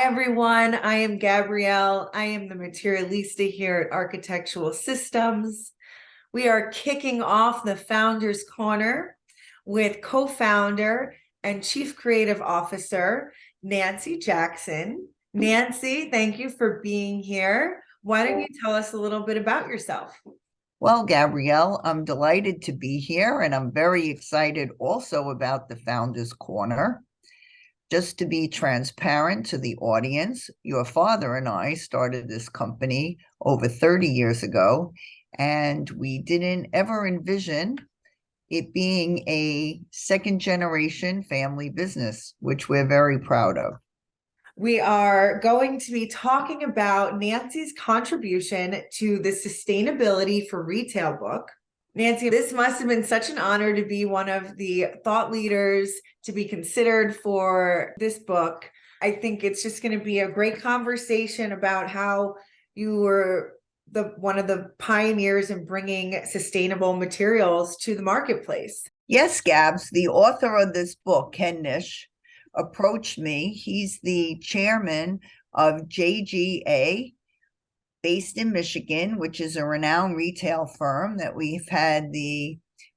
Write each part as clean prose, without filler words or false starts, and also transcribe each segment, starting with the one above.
everyone. I am Gabrielle. I am the Materialista here at Architectural Systems. We are kicking off the Founders Corner with co-founder and Chief Creative Officer, Nancy Jackson. Nancy, thank you for being here. Why don't you tell us a little bit about yourself? Well, Gabrielle, I'm delighted to be here, and I'm very excited also about the Founders Corner. Just to be transparent to the audience, your father and I started this company over 30 years ago, and we didn't ever envision it being a second generation family business, which we're very proud of. We are going to be talking about Nancy's contribution to the Sustainability for Retail book. Nancy, this must have been such an honor to be one of the thought leaders to be considered for this book. I think it's just going to be a great conversation about how you were one of the pioneers in bringing sustainable materials to the marketplace. Yes, Gabs, the author of this book, Ken Nisch, approached me. He's the chairman of JGA, based in Michigan, which is a renowned retail firm that we've had the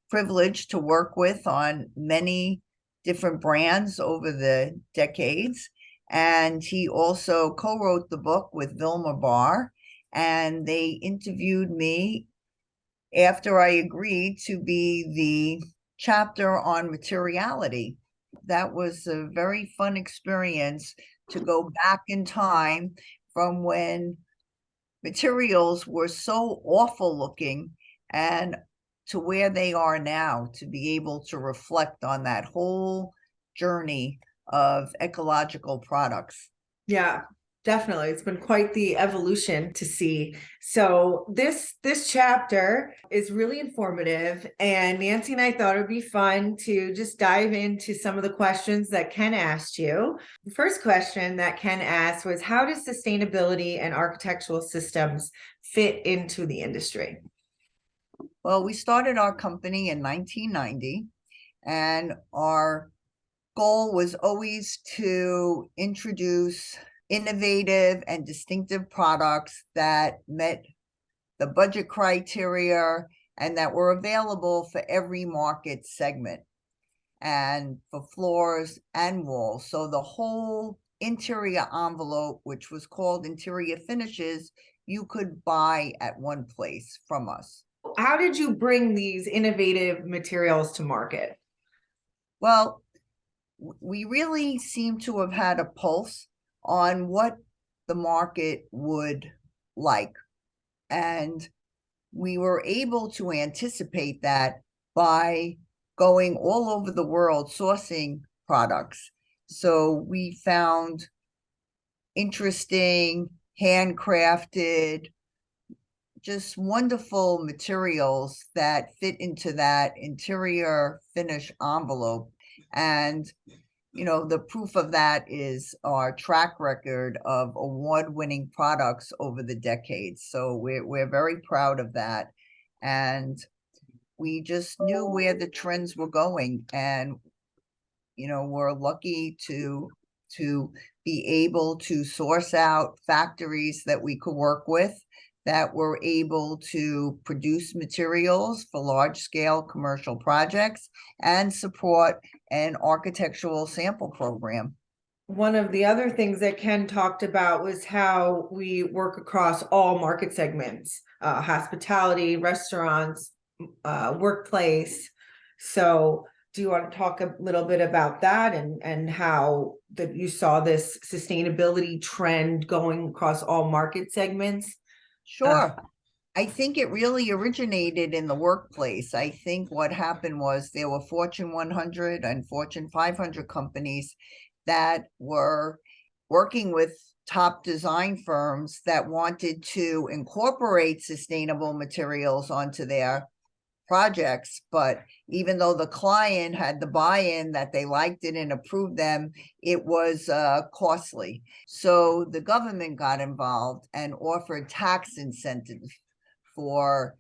privilege to work with on many different brands over the decades. And he also co-wrote the book with Vilma Barr, and they interviewed me after I agreed to be the chapter on materiality. That was a very fun experience to go back in time from when materials were so awful looking and to where they are now, to be able to reflect on that whole journey of ecological products. Yeah, definitely. It's been quite the evolution to see. So this chapter is really informative, and Nancy and I thought it would be fun to just dive into some of the questions that Ken asked you. The first question that Ken asked was, how does sustainability and architectural systems fit into the industry? Well, we started our company in 1990, and our goal was always to introduce innovative and distinctive products that met the budget criteria and that were available for every market segment and for floors and walls. So the whole interior envelope, which was called interior finishes, you could buy at one place from us. How did you bring these innovative materials to market? Well, we really seem to have had a pulse on what the market would like. And we were able to anticipate that by going all over the world sourcing products. So we found interesting, handcrafted, just wonderful materials that fit into that interior finish envelope. And the proof of that is our track record of award-winning products over the decades. So we're very proud of that. And we just knew where the trends were going. And, we're lucky to be able to source out factories that we could work with that were able to produce materials for large-scale commercial projects and support an architectural sample program. One of the other things that Ken talked about was how we work across all market segments, hospitality, restaurants, workplace. So do you want to talk a little bit about that and how that you saw this sustainability trend going across all market segments? Sure. I think it really originated in the workplace. I think what happened was there were Fortune 100 and Fortune 500 companies that were working with top design firms that wanted to incorporate sustainable materials onto their projects. But even though the client had the buy-in that they liked it and approved them, it was costly. So the government got involved and offered tax incentives for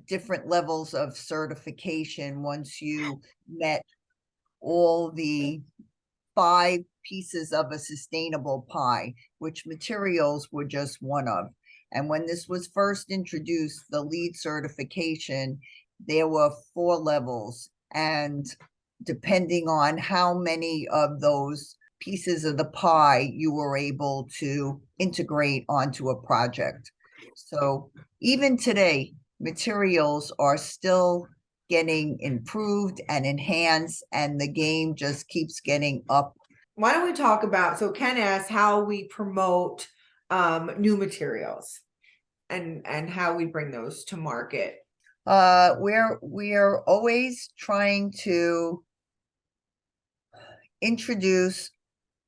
different levels of certification once you met all the 5 pieces of a sustainable pie, which materials were just one of. And when this was first introduced, the LEED certification, there were 4 levels. And depending on how many of those pieces of the pie you were able to integrate onto a project. So even today, materials are still getting improved and enhanced, and the game just keeps getting up. Why don't we talk about, so Ken asked how we promote new materials and how we bring those to market. We're always trying to introduce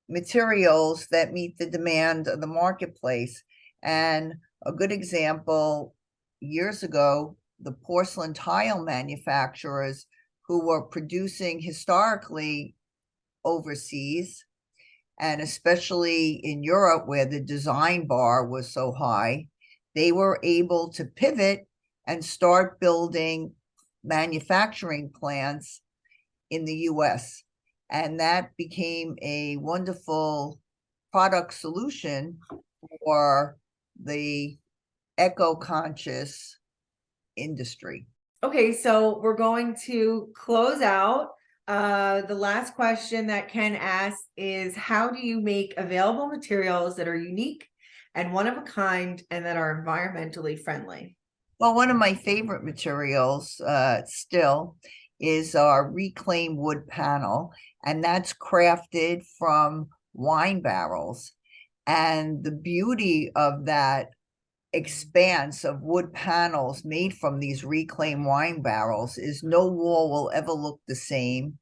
materials that meet the demand of the marketplace. And a good example, years ago, the porcelain tile manufacturers who were producing historically overseas, and especially in Europe where the design bar was so high, they were able to pivot and start building manufacturing plants in the US. And that became a wonderful product solution for the eco-conscious industry. Okay, so we're going to close out. The last question that Ken asked is, how do you make available materials that are unique and one of a kind and that are environmentally friendly? Well, one of my favorite materials still is our reclaimed wood panel, and that's crafted from wine barrels. And the beauty of that expanse of wood panels made from these reclaimed wine barrels is no wall will ever look the same.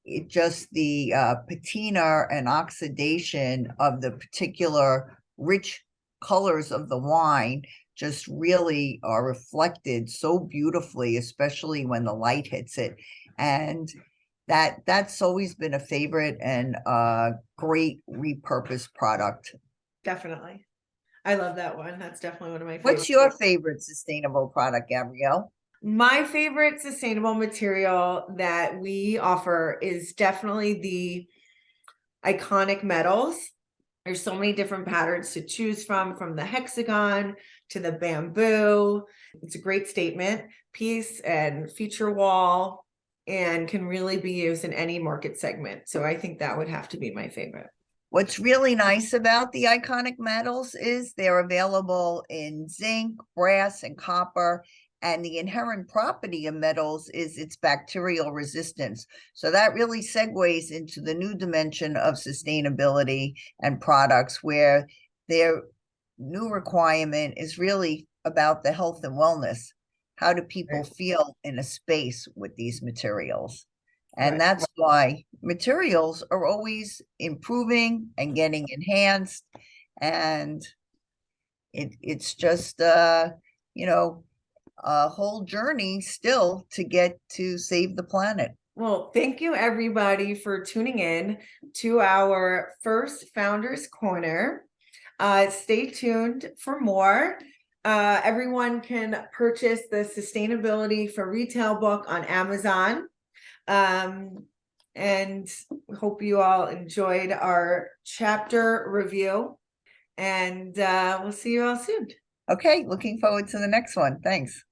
It just the patina and oxidation of the particular rich colors of the wine just really are reflected so beautifully, especially when the light hits it. And that's always been a favorite and a great repurposed product. Definitely. I love that one. That's definitely one of my favorites. What's your favorite sustainable product, Gabrielle? My favorite sustainable material that we offer is definitely the iconic metals. There's so many different patterns to choose from the hexagon to the bamboo. It's a great statement piece and feature wall, and can really be used in any market segment. So I think that would have to be my favorite. What's really nice about the iconic metals is they're available in zinc, brass, and copper. And the inherent property of metals is its bacterial resistance. So that really segues into the new dimension of sustainability and products, where their new requirement is really about the health and wellness. How do people feel in a space with these materials? And that's why materials are always improving and getting enhanced. And it's just, you know, a whole journey still to get to save the planet. Well, thank you everybody for tuning in to our first Founders Corner. Stay tuned for more. Everyone can purchase the Sustainability for Retail book on Amazon. And hope you all enjoyed our chapter review, and we'll see you all soon. Okay, looking forward to the next one. Thanks.